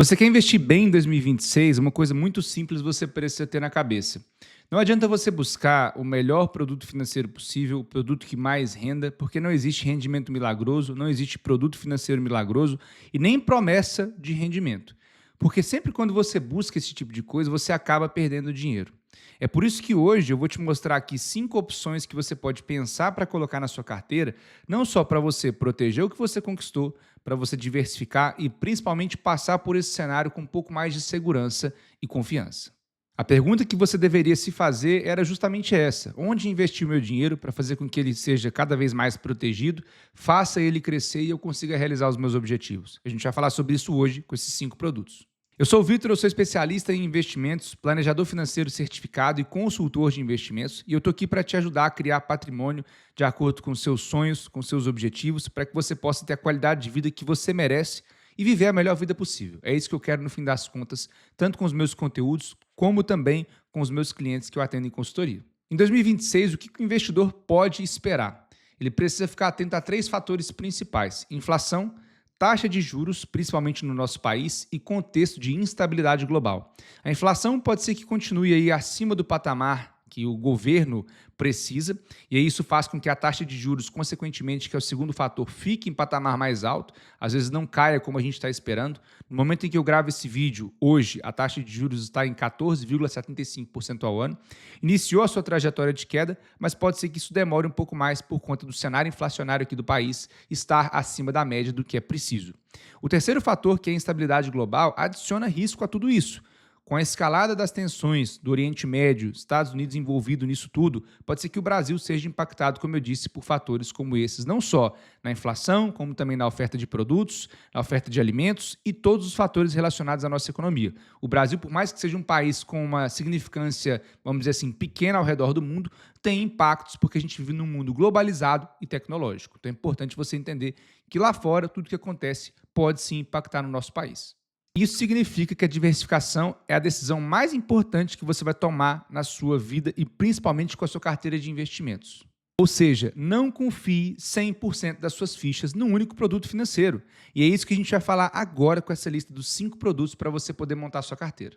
Você quer investir bem em 2026? Uma coisa muito simples você precisa ter na cabeça. Não adianta você buscar o melhor produto financeiro possível, o produto que mais renda, porque não existe rendimento milagroso, não existe produto financeiro milagroso e nem promessa de rendimento. Porque sempre quando você busca esse tipo de coisa, você acaba perdendo dinheiro. É por isso que hoje eu vou te mostrar aqui 5 opções que você pode pensar para colocar na sua carteira, não só para você proteger o que você conquistou, para você diversificar e principalmente passar por esse cenário com um pouco mais de segurança e confiança. A pergunta que você deveria se fazer era justamente essa: onde investir o meu dinheiro para fazer com que ele seja cada vez mais protegido, faça ele crescer e eu consiga realizar os meus objetivos? A gente vai falar sobre isso hoje com esses 5 produtos. Eu sou o Vitor, eu sou especialista em investimentos, planejador financeiro certificado e consultor de investimentos, e eu estou aqui para te ajudar a criar patrimônio de acordo com seus sonhos, com seus objetivos, para que você possa ter a qualidade de vida que você merece e viver a melhor vida possível. É isso que eu quero no fim das contas, tanto com os meus conteúdos, como também com os meus clientes que eu atendo em consultoria. Em 2026, o que o investidor pode esperar? Ele precisa ficar atento a 3 fatores principais: inflação, taxa de juros, principalmente no nosso país, e contexto de instabilidade global. A inflação pode ser que continue aí acima do patamar que o governo precisa, e aí isso faz com que a taxa de juros, consequentemente, que é o segundo fator, fique em patamar mais alto, às vezes não caia como a gente está esperando. No momento em que eu gravo esse vídeo, hoje, a taxa de juros está em 14,75% ao ano. Iniciou a sua trajetória de queda, mas pode ser que isso demore um pouco mais por conta do cenário inflacionário aqui do país estar acima da média do que é preciso. O terceiro fator, que é a instabilidade global, adiciona risco a tudo isso. Com a escalada das tensões do Oriente Médio, Estados Unidos envolvido nisso tudo, pode ser que o Brasil seja impactado, como eu disse, por fatores como esses, não só na inflação, como também na oferta de produtos, na oferta de alimentos e todos os fatores relacionados à nossa economia. O Brasil, por mais que seja um país com uma significância, vamos dizer assim, pequena ao redor do mundo, tem impactos porque a gente vive num mundo globalizado e tecnológico. Então é importante você entender que lá fora tudo que acontece pode sim impactar no nosso país. Isso significa que a diversificação é a decisão mais importante que você vai tomar na sua vida e principalmente com a sua carteira de investimentos. Ou seja, não confie 100% das suas fichas num único produto financeiro. E é isso que a gente vai falar agora com essa lista dos 5 produtos para você poder montar a sua carteira.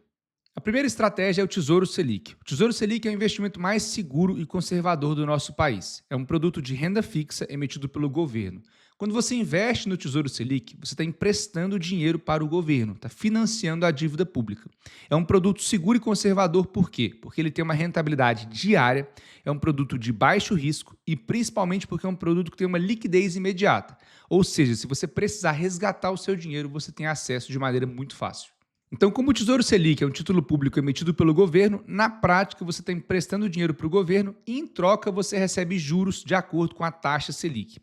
A primeira estratégia é o Tesouro Selic. O Tesouro Selic é o investimento mais seguro e conservador do nosso país. É um produto de renda fixa emitido pelo governo. Quando você investe no Tesouro Selic, você está emprestando dinheiro para o governo, está financiando a dívida pública. É um produto seguro e conservador por quê? Porque ele tem uma rentabilidade diária, é um produto de baixo risco e principalmente porque é um produto que tem uma liquidez imediata. Ou seja, se você precisar resgatar o seu dinheiro, você tem acesso de maneira muito fácil. Então, como o Tesouro Selic é um título público emitido pelo governo, na prática você está emprestando dinheiro para o governo e, em troca, você recebe juros de acordo com a taxa Selic.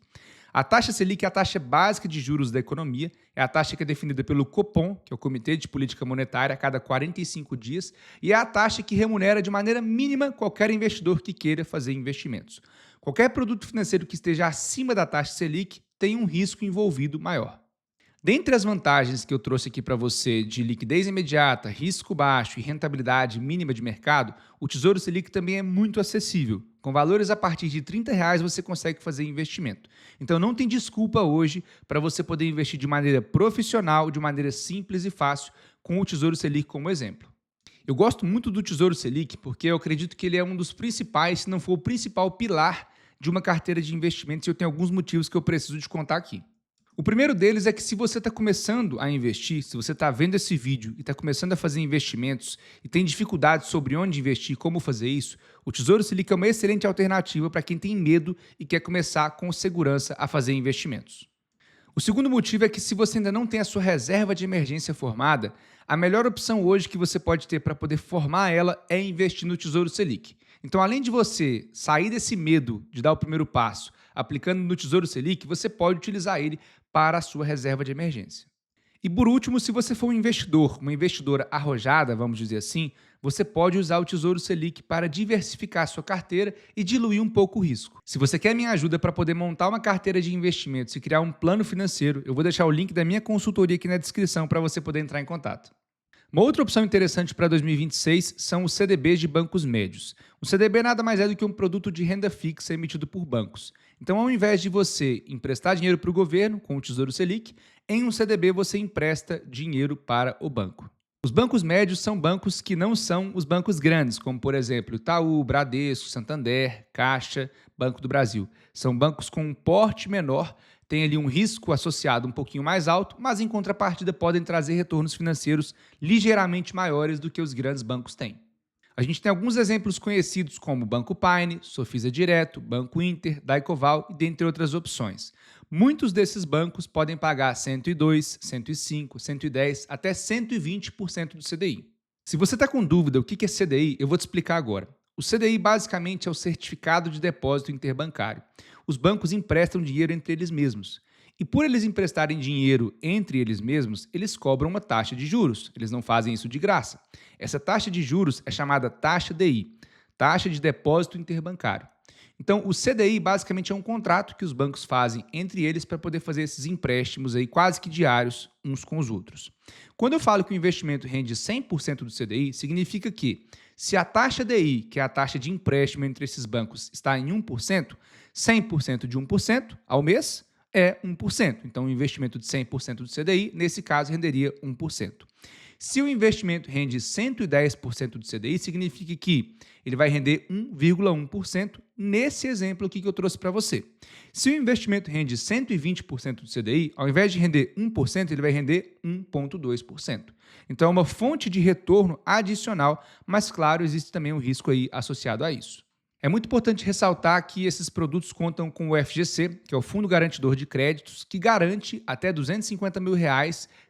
A taxa Selic é a taxa básica de juros da economia, é a taxa que é definida pelo Copom, que é o Comitê de Política Monetária, a cada 45 dias, e é a taxa que remunera de maneira mínima qualquer investidor que queira fazer investimentos. Qualquer produto financeiro que esteja acima da taxa Selic tem um risco envolvido maior. Dentre as vantagens que eu trouxe aqui para você de liquidez imediata, risco baixo e rentabilidade mínima de mercado, o Tesouro Selic também é muito acessível. Com valores a partir de R$ 30 você consegue fazer investimento. Então não tem desculpa hoje para você poder investir de maneira profissional, de maneira simples e fácil, com o Tesouro Selic como exemplo. Eu gosto muito do Tesouro Selic porque eu acredito que ele é um dos principais, se não for o principal pilar de uma carteira de investimentos, e eu tenho alguns motivos que eu preciso te contar aqui. O primeiro deles é que se você está começando a investir, se você está vendo esse vídeo e está começando a fazer investimentos e tem dificuldade sobre onde investir, como fazer isso, o Tesouro Selic é uma excelente alternativa para quem tem medo e quer começar com segurança a fazer investimentos. O segundo motivo é que se você ainda não tem a sua reserva de emergência formada, a melhor opção hoje que você pode ter para poder formar ela é investir no Tesouro Selic. Então, além de você sair desse medo de dar o primeiro passo aplicando no Tesouro Selic, você pode utilizar ele para a sua reserva de emergência. E por último, se você for um investidor, uma investidora arrojada, vamos dizer assim, você pode usar o Tesouro Selic para diversificar a sua carteira e diluir um pouco o risco. Se você quer minha ajuda para poder montar uma carteira de investimentos e criar um plano financeiro, eu vou deixar o link da minha consultoria aqui na descrição para você poder entrar em contato. Uma outra opção interessante para 2026 são os CDBs de bancos médios. O CDB nada mais é do que um produto de renda fixa emitido por bancos. Então, ao invés de você emprestar dinheiro para o governo com o Tesouro Selic, Em um CDB, você empresta dinheiro para o banco. Os bancos médios são bancos que não são os bancos grandes, como, por exemplo, Itaú, Bradesco, Santander, Caixa, Banco do Brasil. São bancos com um porte menor, têm ali um risco associado um pouquinho mais alto, mas em contrapartida podem trazer retornos financeiros ligeiramente maiores do que os grandes bancos têm. A gente tem alguns exemplos conhecidos como Banco Paine, Sofisa Direto, Banco Inter, Daicoval e dentre outras opções. Muitos desses bancos podem pagar 102, 105, 110 até 120% do CDI. Se você está com dúvida o que é CDI, eu vou te explicar agora. O CDI basicamente é o Certificado de Depósito Interbancário. Os bancos emprestam dinheiro entre eles mesmos. E por eles emprestarem dinheiro entre eles mesmos, eles cobram uma taxa de juros. Eles não fazem isso de graça. Essa taxa de juros é chamada taxa DI, taxa de depósito interbancário. Então, o CDI basicamente é um contrato que os bancos fazem entre eles para poder fazer esses empréstimos aí quase que diários uns com os outros. Quando eu falo que o investimento rende 100% do CDI, significa que se a taxa DI, que é a taxa de empréstimo entre esses bancos, está em 1%, 100% de 1% ao mês é 1%. Então, o investimento de 100% do CDI, nesse caso, renderia 1%. Se o investimento rende 110% do CDI, significa que ele vai render 1,1% nesse exemplo aqui que eu trouxe para você. Se o investimento rende 120% do CDI, ao invés de render 1%, ele vai render 1,2%. Então, é uma fonte de retorno adicional, mas, claro, existe também um risco aí associado a isso. É muito importante ressaltar que esses produtos contam com o FGC, que é o Fundo Garantidor de Créditos, que garante até R$ 250 mil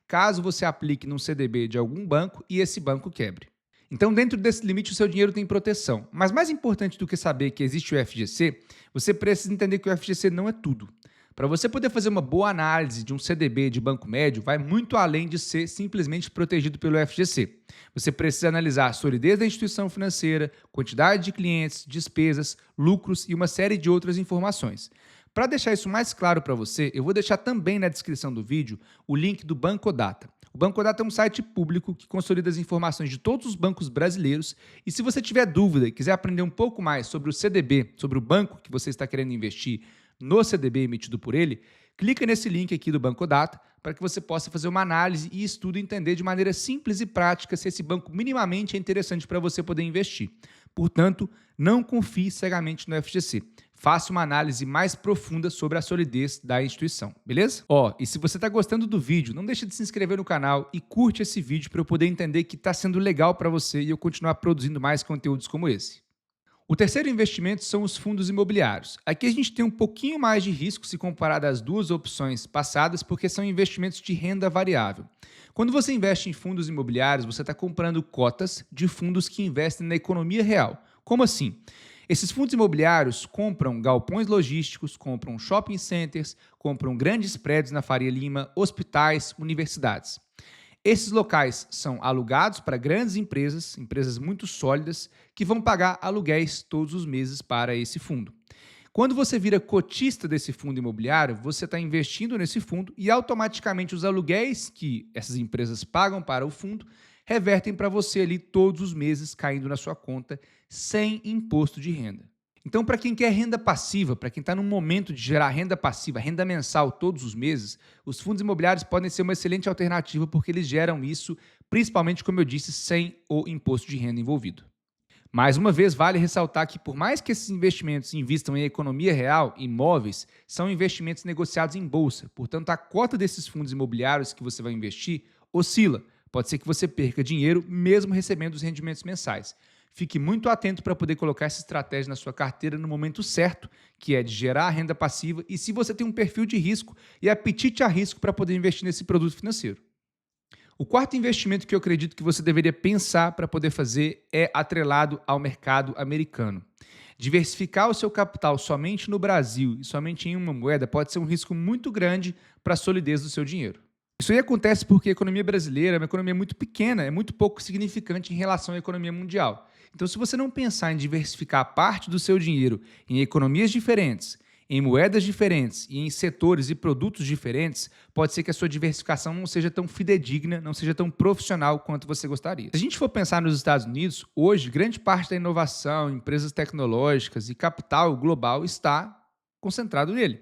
caso você aplique num CDB de algum banco e esse banco quebre. Então, dentro desse limite, o seu dinheiro tem proteção. Mas mais importante do que saber que existe o FGC, você precisa entender que o FGC não é tudo. Para você poder fazer uma boa análise de um CDB de banco médio, vai muito além de ser simplesmente protegido pelo FGC. Você precisa analisar a solidez da instituição financeira, quantidade de clientes, despesas, lucros e uma série de outras informações. Para deixar isso mais claro para você, eu vou deixar também na descrição do vídeo o link do Bancodata. O Bancodata é um site público que consolida as informações de todos os bancos brasileiros e se você tiver dúvida e quiser aprender um pouco mais sobre o CDB, sobre o banco que você está querendo investir no CDB emitido por ele, clica nesse link aqui do Bancodata para que você possa fazer uma análise e estudo e entender de maneira simples e prática se esse banco minimamente é interessante para você poder investir. Portanto, não confie cegamente no FGC. Faça uma análise mais profunda sobre a solidez da instituição, beleza? E se você está gostando do vídeo, não deixe de se inscrever no canal e curte esse vídeo para eu poder entender que está sendo legal para você e eu continuar produzindo mais conteúdos como esse. O terceiro investimento são os fundos imobiliários. Aqui a gente tem um pouquinho mais de risco se comparado às duas opções passadas, porque são investimentos de renda variável. Quando você investe em fundos imobiliários, você está comprando cotas de fundos que investem na economia real. Como assim? Esses fundos imobiliários compram galpões logísticos, compram shopping centers, compram grandes prédios na Faria Lima, hospitais, universidades. Esses locais são alugados para grandes empresas, empresas muito sólidas, que vão pagar aluguéis todos os meses para esse fundo. Quando você vira cotista desse fundo imobiliário, você está investindo nesse fundo e automaticamente os aluguéis que essas empresas pagam para o fundo revertem para você ali todos os meses caindo na sua conta sem imposto de renda. Então, para quem quer renda passiva, para quem está num momento de gerar renda passiva, renda mensal todos os meses, os fundos imobiliários podem ser uma excelente alternativa porque eles geram isso, principalmente, como eu disse, sem o imposto de renda envolvido. Mais uma vez, vale ressaltar que por mais que esses investimentos invistam em economia real, imóveis, são investimentos negociados em bolsa. Portanto, a cota desses fundos imobiliários que você vai investir oscila. Pode ser que você perca dinheiro mesmo recebendo os rendimentos mensais. Fique muito atento para poder colocar essa estratégia na sua carteira no momento certo, que é de gerar renda passiva e se você tem um perfil de risco e apetite a risco para poder investir nesse produto financeiro. O quarto investimento que eu acredito que você deveria pensar para poder fazer é atrelado ao mercado americano. Diversificar o seu capital somente no Brasil e somente em uma moeda pode ser um risco muito grande para a solidez do seu dinheiro. Isso aí acontece porque a economia brasileira é uma economia muito pequena, é muito pouco significante em relação à economia mundial. Então, se você não pensar em diversificar parte do seu dinheiro em economias diferentes, em moedas diferentes e em setores e produtos diferentes, pode ser que a sua diversificação não seja tão fidedigna, não seja tão profissional quanto você gostaria. Se a gente for pensar nos Estados Unidos, hoje, grande parte da inovação, empresas tecnológicas e capital global está concentrado nele.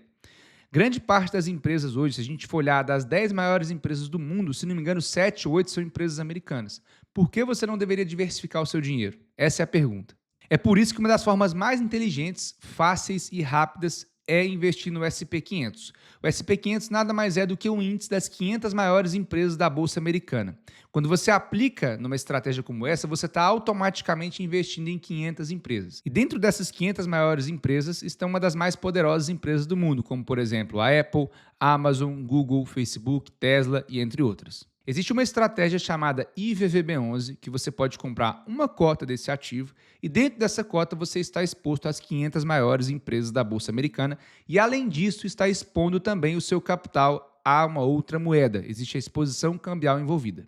Grande parte das empresas hoje, se a gente for olhar das 10 maiores empresas do mundo, se não me engano, 7 ou 8 são empresas americanas. Por que você não deveria diversificar o seu dinheiro? Essa é a pergunta. É por isso que uma das formas mais inteligentes, fáceis e rápidas é investir no SP500. O SP500 nada mais é do que um índice das 500 maiores empresas da Bolsa Americana. Quando você aplica numa estratégia como essa, você está automaticamente investindo em 500 empresas. E dentro dessas 500 maiores empresas estão uma das mais poderosas empresas do mundo, como por exemplo a Apple, Amazon, Google, Facebook, Tesla e entre outras. Existe uma estratégia chamada IVVB11 que você pode comprar uma cota desse ativo e dentro dessa cota você está exposto às 500 maiores empresas da Bolsa Americana e além disso está expondo também o seu capital a uma outra moeda. Existe a exposição cambial envolvida.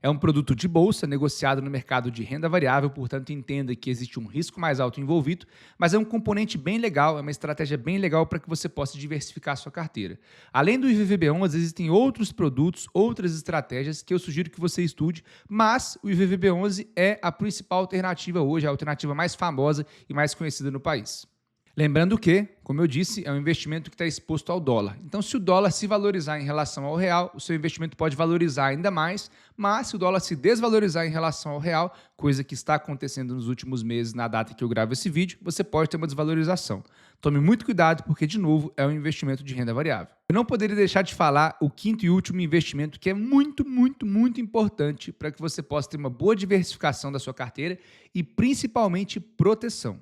É um produto de bolsa negociado no mercado de renda variável, portanto entenda que existe um risco mais alto envolvido, mas é um componente bem legal, é uma estratégia bem legal para que você possa diversificar a sua carteira. Além do IVVB11, existem outros produtos, outras estratégias que eu sugiro que você estude, mas o IVVB11 é a principal alternativa hoje, a alternativa mais famosa e mais conhecida no país. Lembrando que, como eu disse, é um investimento que está exposto ao dólar. Então, se o dólar se valorizar em relação ao real, o seu investimento pode valorizar ainda mais, mas se o dólar se desvalorizar em relação ao real, coisa que está acontecendo nos últimos meses na data que eu gravo esse vídeo, você pode ter uma desvalorização. Tome muito cuidado porque, de novo, é um investimento de renda variável. Eu não poderia deixar de falar o quinto e último investimento que é muito importante para que você possa ter uma boa diversificação da sua carteira e, principalmente, proteção.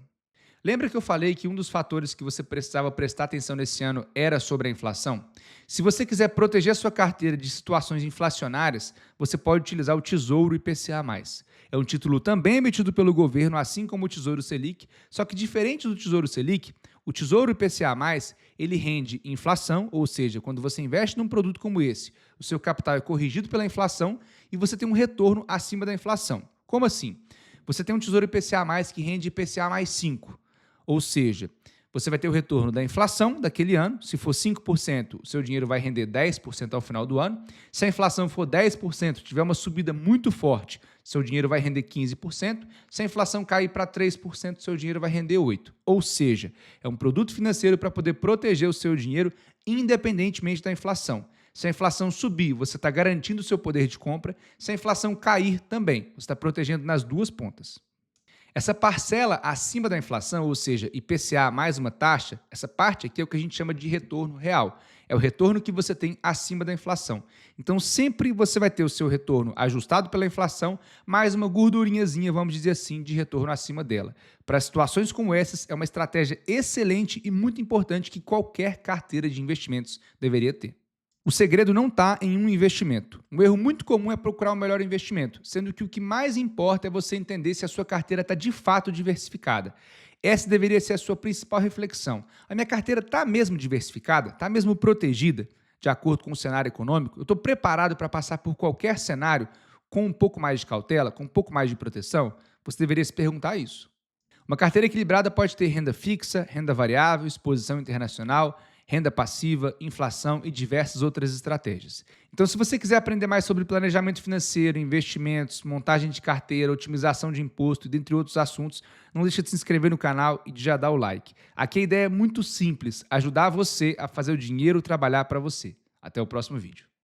Lembra que eu falei que um dos fatores que você precisava prestar atenção nesse ano era sobre a inflação? Se você quiser proteger a sua carteira de situações inflacionárias, você pode utilizar o Tesouro IPCA+. É um título também emitido pelo governo, assim como o Tesouro Selic, só que diferente do Tesouro Selic, o Tesouro IPCA+, ele rende inflação, ou seja, quando você investe num produto como esse, o seu capital é corrigido pela inflação e você tem um retorno acima da inflação. Como assim? Você tem um Tesouro IPCA+, que rende IPCA mais 5. Ou seja, você vai ter o retorno da inflação daquele ano. Se for 5%, o seu dinheiro vai render 10% ao final do ano. Se a inflação for 10%, tiver uma subida muito forte, seu dinheiro vai render 15%. Se a inflação cair para 3%, seu dinheiro vai render 8%. Ou seja, é um produto financeiro para poder proteger o seu dinheiro independentemente da inflação. Se a inflação subir, você está garantindo o seu poder de compra. Se a inflação cair, também. Você está protegendo nas duas pontas. Essa parcela acima da inflação, ou seja, IPCA mais uma taxa, essa parte aqui é o que a gente chama de retorno real. É o retorno que você tem acima da inflação. Então, sempre você vai ter o seu retorno ajustado pela inflação, mais uma gordurinhazinha, vamos dizer assim, de retorno acima dela. Para situações como essas, é uma estratégia excelente e muito importante que qualquer carteira de investimentos deveria ter. O segredo não está em um investimento. Um erro muito comum é procurar o melhor investimento, sendo que o que mais importa é você entender se a sua carteira está de fato diversificada. Essa deveria ser a sua principal reflexão. A minha carteira está mesmo diversificada? Está mesmo protegida, de acordo com o cenário econômico? Eu estou preparado para passar por qualquer cenário com um pouco mais de cautela, com um pouco mais de proteção? Você deveria se perguntar isso. Uma carteira equilibrada pode ter renda fixa, renda variável, exposição internacional, renda passiva, inflação e diversas outras estratégias. Então, se você quiser aprender mais sobre planejamento financeiro, investimentos, montagem de carteira, otimização de imposto e dentre outros assuntos, não deixe de se inscrever no canal e de já dar o like. Aqui a ideia é muito simples, ajudar você a fazer o dinheiro trabalhar para você. Até o próximo vídeo.